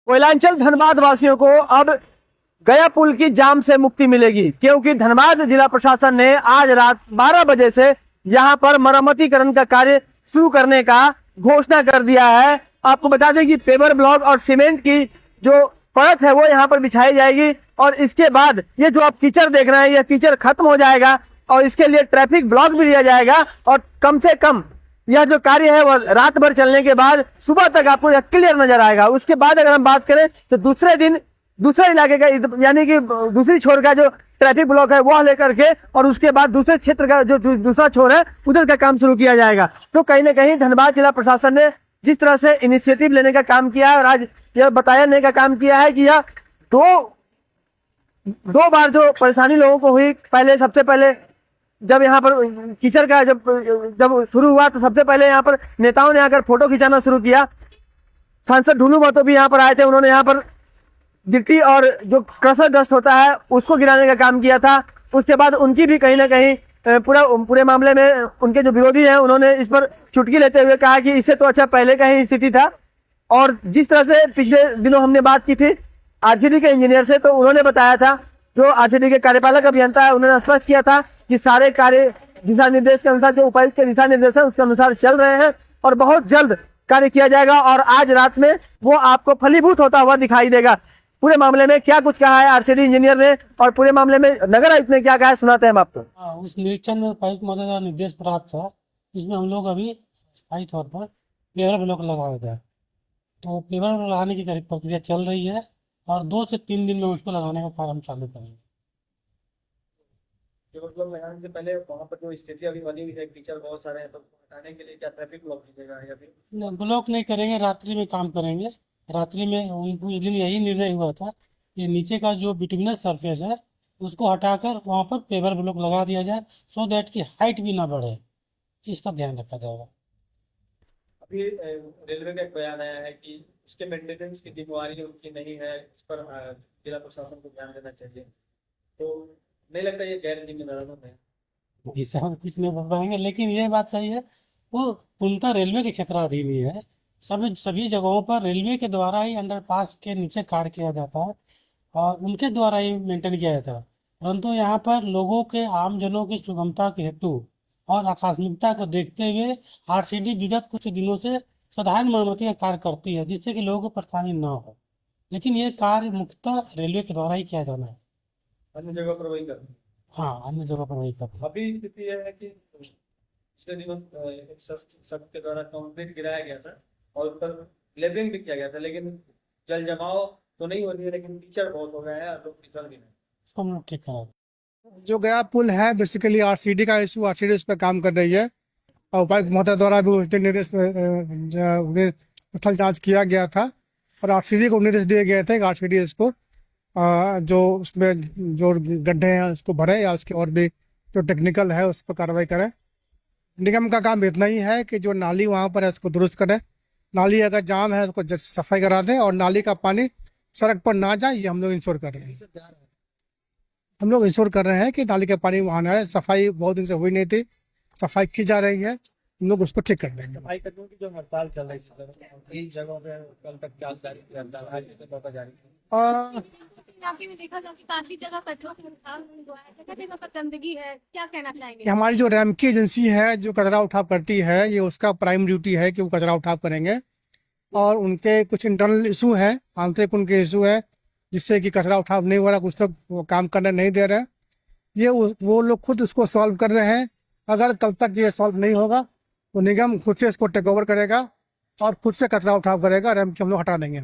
कोयलांचल धनबाद वासियों को अब गया पुल की जाम से मुक्ति मिलेगी, क्योंकि धनबाद जिला प्रशासन ने आज रात 12 बजे से यहां पर मरम्मतीकरण का कार्य शुरू करने का घोषणा कर दिया है। आपको बता दें कि पेवर ब्लॉक और सीमेंट की जो परत है वो यहां पर बिछाई जाएगी और इसके बाद ये जो आप कीचड़ देख रहे हैं यह कीचड़ खत्म हो जाएगा और इसके लिए ट्रैफिक ब्लॉक भी लिया जाएगा और कम से कम यह जो कार्य है वो रात भर चलने के बाद सुबह तक आपको यह क्लियर नजर आएगा। उसके बाद अगर हम बात करें तो दूसरे दिन दूसरे इलाके का यानी कि दूसरी छोर का जो ट्रैफिक ब्लॉक है वह लेकर के और उसके बाद दूसरे क्षेत्र का जो दूसरा छोर है उधर का काम शुरू किया जाएगा। तो कहीं ना कहीं धनबाद जिला प्रशासन ने जिस तरह से इनिशिएटिव लेने का काम किया है और आज यह बताने का काम किया है कि यह दो बार जो परेशानी लोगों को हुई, पहले सबसे पहले जब यहाँ पर कीचड़ का जब शुरू हुआ तो सबसे पहले यहाँ पर नेताओं ने आकर फोटो खिंचाना शुरू किया। सांसद ढुलू महतो भी यहाँ पर आए थे, उन्होंने यहाँ पर गिट्टी और जो क्रशर डस्ट होता है उसको गिराने का काम किया था। उसके बाद उनकी भी कहीं ना कहीं पूरे मामले में उनके जो विरोधी हैं उन्होंने इस पर चुटकी लेते हुए कहा कि इससे तो अच्छा पहले का ही स्थिति था। और जिस तरह से पिछले दिनों हमने बात की थी आरसीडी के इंजीनियर से, तो उन्होंने बताया था, जो आरसीडी के कार्यपालक अभियंता है उन्होंने स्पष्ट किया था कि सारे कार्य दिशा निर्देश के अनुसार, जो उपायुक्त के दिशा निर्देश है उसके अनुसार चल रहे हैं और बहुत जल्द कार्य किया जाएगा और आज रात में वो आपको फलीभूत होता हुआ दिखाई देगा। पूरे मामले में क्या कुछ कहा है आरसीडी इंजीनियर ने और पूरे मामले में नगर आयुक्त ने क्या कहा है सुनाते हैं हम आपको। उस निरीक्षण में उपायुक्त महोदय का निर्देश प्राप्त था, इसमें हम लोग अभी स्थायी तौर पर पेवर ब्लॉक लगाया गया। तो पेवर ब्लॉक लगाने की प्रक्रिया चल रही है और 2 से 3 दिन में उसको लगाने का कार्य हम चालू करेंगे। पेवर ब्लॉक लगाने से पहले वहाँ पर जो स्थिति अभी बनी हुई है, कीचड़ बहुत सारे हैं, तो उसको हटाने के लिए क्या ट्रैफिक ब्लॉक कीजिएगा या फिर ब्लॉक नहीं करेंगे, रात्रि में काम करेंगे। रात्रि में उस दिन यही निर्णय हुआ था कि नीचे का जो बिटुमिनस सरफेस है उसको हटाकर वहाँ पर पेवर ब्लॉक लगा दिया जाए, सो दैट की हाइट भी ना बढ़े, इसका ध्यान रखा जाएगा। अभी रेलवे का एक बयान आया है कि उसके मेंटेनेंस की जिम्मेवारी उनकी नहीं है, इस पर जिला प्रशासन को ध्यान देना चाहिए। तो नहीं लगता ये गैर जिम्मेदाराना है? इससे हम कुछ नहीं बोल पाएंगे, लेकिन ये बात सही है, वो पूर्णतः रेलवे के क्षेत्राधीन ही है। सभी जगहों पर रेलवे के द्वारा ही अंडरपास के नीचे कार्य किया जाता है और उनके द्वारा ही मेंटेन किया जाता है। परंतु यहाँ पर लोगों के, आमजनों की सुगमता के हेतु और आकस्मिकता को देखते हुए आरसीडी विगत कुछ दिनों से साधारण मरम्मती का कार्य करती है, जिससे कि लोगों को परेशानी न हो। लेकिन ये कार्य मुख्यतः रेलवे के द्वारा ही किया जाना है। अन्य जगह पर वही करते हैं? हाँ, अन्य जगह पर वही करते हैं। अभी स्थिति यह है कि पिछले दिनों शख्स के द्वारा कंक्रीट गिराया गया था और उस पर लेबलिंग भी किया गया था, लेकिन जल जमाव तो नहीं हो रही है, लेकिन कीचड़ बहुत हो गया है और लोग फिसल भी नहीं। उसको हम लोग ठीक करा दें। जो गया पुल है बेसिकली आरसीडी का इशू, आरसीडी उस पर काम कर रही है और उपायुक्त महोदय द्वारा भी उस दिन निर्देश स्थल जांच किया गया था और आरसीडी को निर्देश दिए गए थे कि आरसीडी इसको जो उसमें जो गड्ढे हैं उसको भरे या उसके और भी जो टेक्निकल है उस पर कार्रवाई करें। निगम का काम इतना ही है कि जो नाली वहाँ पर है उसको दुरुस्त करें, नाली अगर जाम है उसको सफाई करा दें और नाली का पानी सड़क पर ना जाए, ये हम लोग इंश्योर कर रहे हैं। हम लोग इंश्योर कर रहे हैं कि नाली का पानी वहाँ ना आए। सफाई बहुत दिन से हुई नहीं थी, सफाई की जा रही है, हम लोग उसको ठीक कर देंगे। सफाई कर्मियों की जो हड़ताल चल रही है इन जगहों पे कल तक क्या जारी इलाके में देखा जाए कि काफी जगह कचरा हुआ है, जगह जगह पर गंदगी है, क्या कहना चाहेंगे? हमारी जो रैमकी एजेंसी है जो कचरा उठाव करती है, ये उसका प्राइम ड्यूटी है कि वो कचरा उठाव करेंगे और उनके कुछ इंटरनल इशू है, आंतरिक उनके इशू है जिससे कि कचरा उठाव नहीं हो रहा, कुछ लोग काम करने नहीं दे रहे। ये वो लोग खुद उसको सॉल्व कर रहे हैं। अगर कल तक ये सॉल्व नहीं होगा तो निगम खुद से इसको टेक ओवर करेगा और खुद से कचरा उठाव करेगा, रैमकी हम लोग हटा देंगे।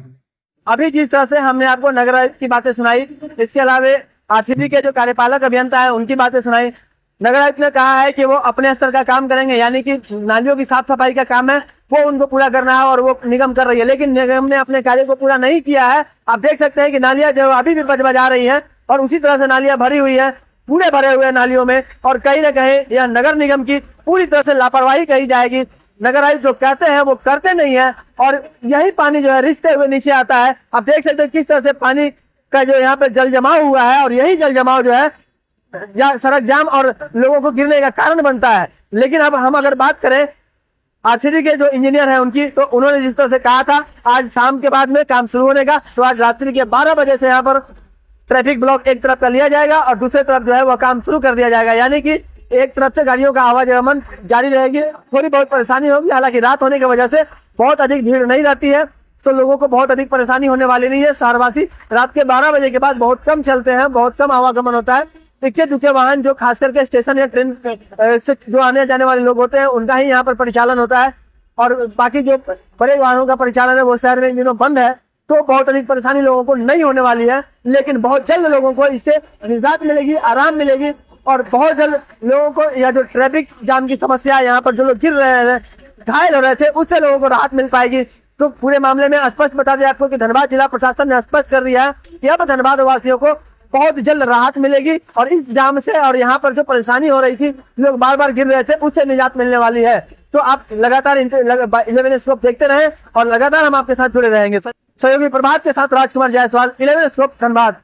अभी जिस तरह से हमने आपको नगर आयुक्त की बातें सुनाई, इसके अलावा आरसीडी के जो कार्यपालक अभियंता है उनकी बातें सुनाई। नगर आयुक्त ने कहा है कि वो अपने स्तर का काम करेंगे, यानी कि नालियों की साफ सफाई का काम है वो उनको पूरा करना है और वो निगम कर रही है, लेकिन निगम ने अपने कार्य को पूरा नहीं किया है। आप देख सकते हैं कि नालियां जो अभी भी बजा रही हैं और उसी तरह से नालियां भरी हुई है, पूरे भरे हुए नालियों में, और कहीं ना कहीं यह नगर निगम की पूरी तरह से लापरवाही कही जाएगी। नगर आयुक्त जो कहते हैं वो करते नहीं है और यही पानी जो है रिसते हुए नीचे आता है। आप देख सकते हैं किस तरह से पानी का जो यहाँ पे जल जमाव हुआ है और यही जल जमाव जो है सड़क जाम और लोगों को गिरने का कारण बनता है। लेकिन अब हम अगर बात करें आरसीडी के जो इंजीनियर हैं उनकी, तो उन्होंने जिस तरह से कहा था आज शाम के बाद में काम शुरू होने का, तो आज रात्रि के 12 बजे से यहाँ पर ट्रैफिक ब्लॉक एक तरफ का लिया जाएगा और दूसरी तरफ जो है वह काम शुरू कर दिया जाएगा। यानी कि एक तरफ से गाड़ियों का आवागमन जारी रहेगी। थोड़ी बहुत परेशानी होगी, हालांकि रात होने की वजह से बहुत अधिक भीड़ नहीं रहती है, तो लोगों को बहुत अधिक परेशानी होने वाली नहीं है। शहरवासी रात के 12 बजे के बाद बहुत कम चलते हैं, बहुत कम आवागमन होता है। इक्के दुक्के वाहन जो खास करके स्टेशन या ट्रेन से जो आने जाने वाले लोग होते हैं उनका ही यहाँ पर परिचालन होता है, और बाकी जो बड़े वाहनों का परिचालन है वो शहर में इन दिनों बंद है। तो बहुत अधिक परेशानी लोगों को नहीं होने वाली है, लेकिन बहुत जल्द लोगों को इससे निजात मिलेगी, आराम मिलेगी, और बहुत जल्द लोगों को यह जो ट्रैफिक जाम की समस्या यहाँ पर जो लोग गिर रहे हैं, घायल हो रहे थे, उससे लोगों को राहत मिल पाएगी। तो पूरे मामले में स्पष्ट बता दें आपको कि धनबाद जिला प्रशासन ने स्पष्ट कर दिया है कि अब धनबाद वासियों को बहुत जल्द राहत मिलेगी, और इस जाम से और यहाँ पर जो परेशानी हो रही थी, लोग बार बार गिर रहे थे, उससे निजात मिलने वाली है। तो आप लगातार 11 स्कोप देखते रहें और लगातार हम आपके साथ जुड़े रहेंगे। सहयोगी प्रभात के साथ राजकुमार जायसवाल, 11 स्कोप धनबाद।